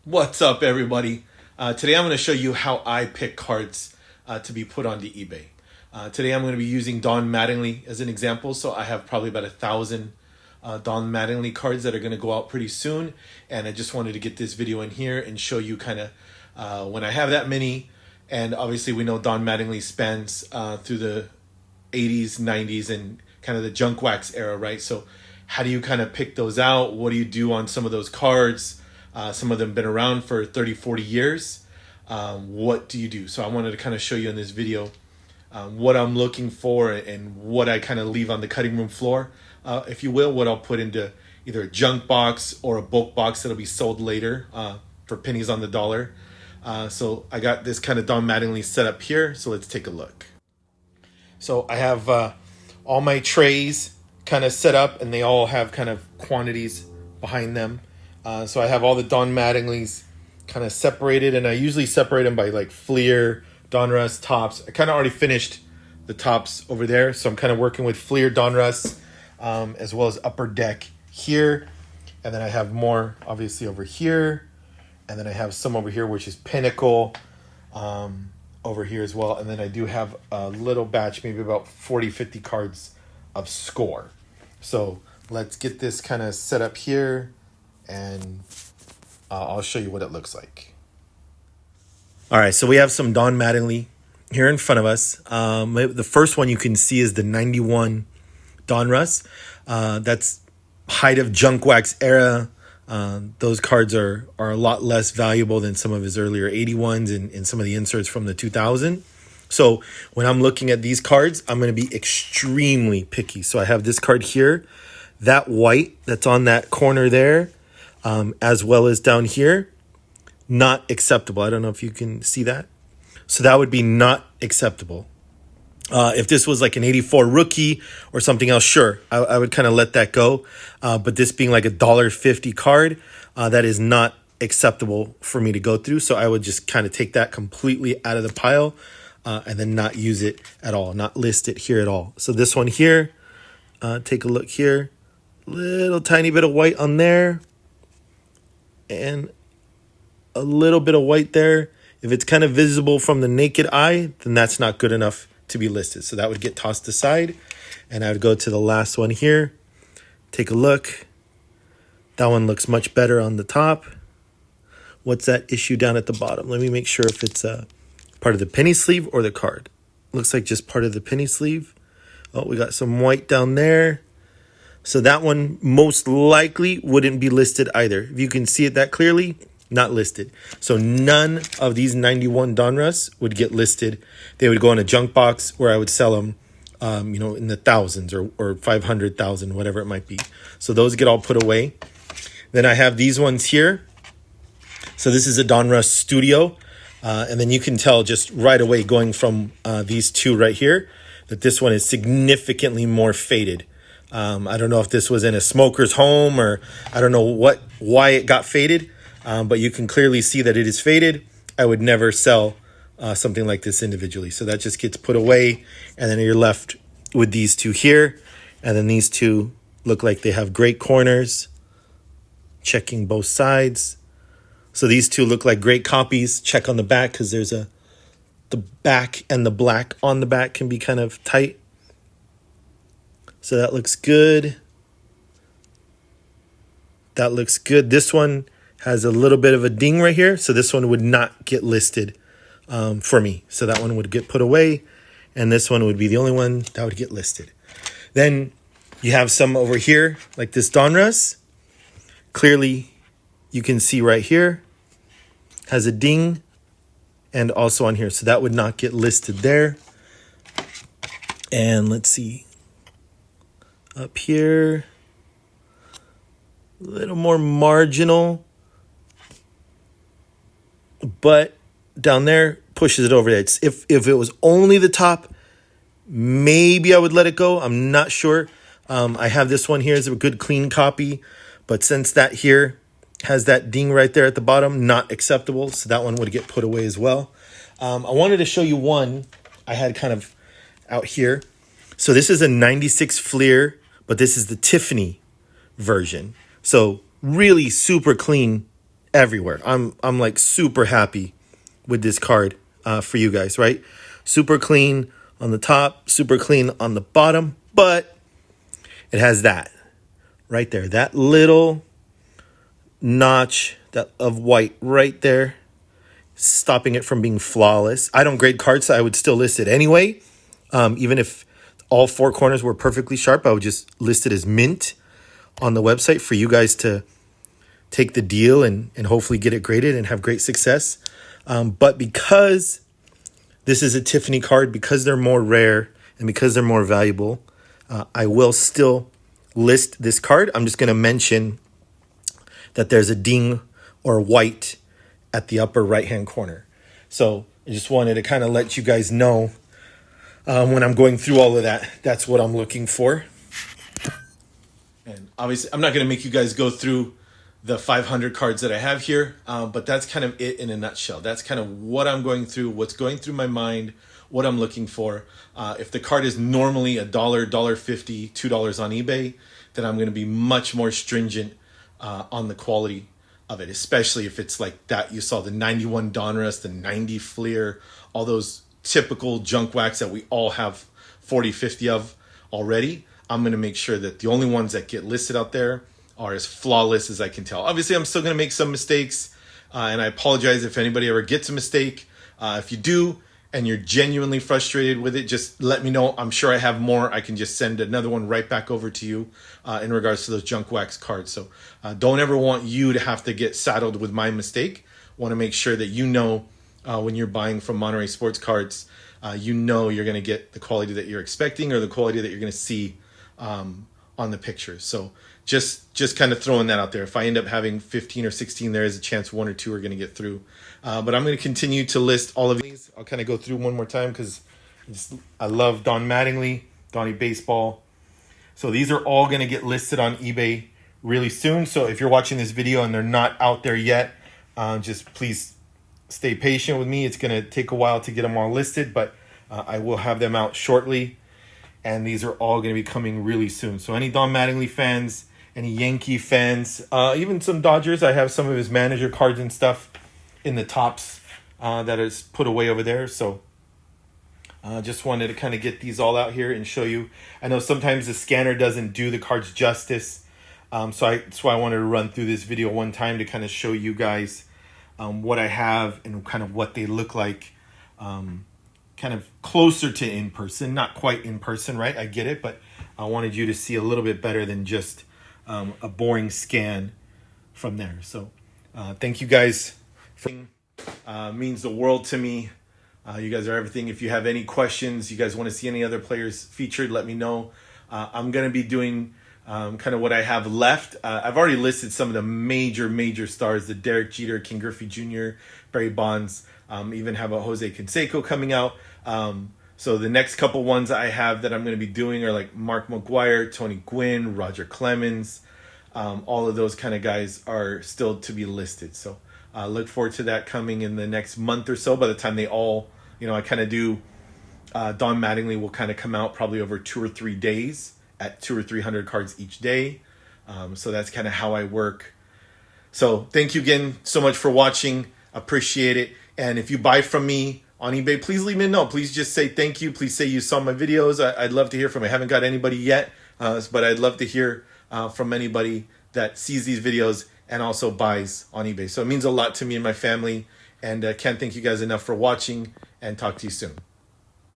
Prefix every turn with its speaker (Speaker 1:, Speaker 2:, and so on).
Speaker 1: What's up, everybody? Today I'm going to show you how I pick cards to be put onto eBay. Today I'm going to be using Don Mattingly as an example. So I have probably about 1,000 Don Mattingly cards that are going to go out pretty soon. And I just wanted to get this video in here and show you kind of when I have that many. And obviously we know Don Mattingly spans through the 80s, 90s, and kind of the junk wax era, right? So how do you kind of pick those out? What do you do on some of those cards? Some of them been around for 30, 40 years. What do you do? So I wanted to kind of show you in this video what I'm looking for and what I kind of leave on the cutting room floor, if you will, what I'll put into either a junk box or a bulk box that'll be sold later for pennies on the dollar. So I got this kind of Don Mattingly set up here. So let's take a look. So I have all my trays kind of set up, and they all have kind of quantities behind them. So I have all the Don Mattinglys kind of separated, and I usually separate them by like Fleer, Donruss, Tops. I kind of already finished the Tops over there, so I'm kind of working with Fleer, Donruss, as well as Upper Deck here. And then I have more obviously over here, and then I have some over here, which is Pinnacle over here as well. And then I do have a little batch, maybe about 40, 50 cards of Score. So let's get this kind of set up here, and I'll show you what it looks like. All right, so we have some Don Mattingly here in front of us. The first one you can see is the 91 Donruss. That's height of junk wax era. Those cards are a lot less valuable than some of his earlier 81s and some of the inserts from the 2000. So when I'm looking at these cards, I'm going to be extremely picky. So I have this card here, that white that's on that corner there, as well as down here, not acceptable. I don't know if you can see that. So that would be not acceptable. If this was like an 84 rookie or something else, sure, I would kind of let that go. But this being like a $1.50 card, that is not acceptable for me to go through. So I would just kind of take that completely out of the pile and then not use it at all, not list it here at all. So this one here, take a look here, little tiny bit of white on there, and a little bit of white there. If it's kind of visible from the naked eye, then that's not good enough to be listed. So that would get tossed aside. And I would go to the last one here. Take a look. That one looks much better on the top. What's that issue down at the bottom? Let me make sure if it's part of the penny sleeve or the card. Looks like just part of the penny sleeve. Oh, we got some white down there. So that one most likely wouldn't be listed either. If you can see it that clearly, not listed. So none of these 91 Donruss would get listed. They would go in a junk box where I would sell them, in the thousands or 500,000, whatever it might be. So those get all put away. Then I have these ones here. So this is a Donruss Studio. And then you can tell just right away going from these two right here that this one is significantly more faded. I don't know if this was in a smoker's home or I don't know why it got faded. But you can clearly see that it is faded. I would never sell something like this individually. So that just gets put away. And then you're left with these two here. And then these two look like they have great corners. Checking both sides. So these two look like great copies. Check on the back because there's the back and the black on the back can be kind of tight. So that looks good. That looks good. This one has a little bit of a ding right here. So this one would not get listed for me. So that one would get put away. And this one would be the only one that would get listed. Then you have some over here, like this Donruss. Clearly, you can see right here, has a ding and also on here. So that would not get listed there. And let's see. Up here, a little more marginal. But down there pushes it over there. If it was only the top, maybe I would let it go. I'm not sure. I have this one here as a good clean copy. But since that here has that ding right there at the bottom, not acceptable. So that one would get put away as well. I wanted to show you one I had kind of out here. So this is a 96 Fleer, but this is the Tiffany version. So really super clean everywhere. I'm like super happy with this card for you guys, right? Super clean on the top, super clean on the bottom, but it has that right there, that little notch that of white right there, stopping it from being flawless. I don't grade cards, so I would still list it anyway. Even if all four corners were perfectly sharp, I would just list it as mint on the website for you guys to take the deal and hopefully get it graded and have great success. But because this is a Tiffany card, because they're more rare and because they're more valuable, I will still list this card. I'm just going to mention that there's a ding or white at the upper right-hand corner. So I just wanted to kind of let you guys know when I'm going through all of that, that's what I'm looking for. And obviously, I'm not going to make you guys go through the 500 cards that I have here, but that's kind of it in a nutshell. That's kind of what I'm going through, what's going through my mind, what I'm looking for. If the card is normally $1, $1.50, $2 on eBay, then I'm going to be much more stringent on the quality of it, especially if it's like that. You saw the 91 Donruss, the 90 Fleer, all those typical junk wax that we all have 40, 50 of already. I'm going to make sure that the only ones that get listed out there are as flawless as I can tell. Obviously, I'm still going to make some mistakes, and I apologize if anybody ever gets a mistake. If you do, and you're genuinely frustrated with it, just let me know. I'm sure I have more. I can just send another one right back over to you in regards to those junk wax cards. So don't ever want you to have to get saddled with my mistake. Want to make sure that you know when you're buying from Monterey Sports Cards, you know you're going to get the quality that you're expecting or the quality that you're going to see on the pictures. So just kind of throwing that out there. If I end up having 15 or 16, there is a chance one or two are going to get through. But I'm going to continue to list all of these. I'll kind of go through one more time because I love Don Mattingly, Donnie Baseball. So these are all going to get listed on eBay really soon. So if you're watching this video and they're not out there yet, just please stay patient with me. It's going to take a while to get them all listed, but I will have them out shortly. And these are all going to be coming really soon. So any Don Mattingly fans, any Yankee fans, even some Dodgers, I have some of his manager cards and stuff in the tops that is put away over there. So just wanted to kind of get these all out here and show you. I know sometimes the scanner doesn't do the cards justice. That's why I wanted to run through this video one time to kind of show you guys what I have and kind of what they look like. Kind of closer to in person, not quite in person, right? I get it, but I wanted you to see a little bit better than just a boring scan from there. So thank you guys. Means the world to me. You guys are everything. If you have any questions, you guys want to see any other players featured, let me know. I'm going to be doing kind of what I have left. I've already listed some of the major stars, the Derek Jeter, King Griffey Jr., Barry Bonds, even have a Jose Canseco coming out. So the next couple ones I have that I'm going to be doing are like Mark McGwire, Tony Gwynn, Roger Clemens. All of those kind of guys are still to be listed. So look forward to that coming in the next month or so. By the time they all, I kind of do, Don Mattingly will kind of come out probably over 2 or 3 days at 200 or 300 cards each day. So that's kind of how I work. So thank you again so much for watching. Appreciate it. And if you buy from me on eBay, please leave me a note. Please just say thank you. Please say you saw my videos. I'd love to hear from you. I haven't got anybody yet, but I'd love to hear from anybody that sees these videos and also buys on eBay. So it means a lot to me and my family. And can't thank you guys enough for watching, and talk to you soon.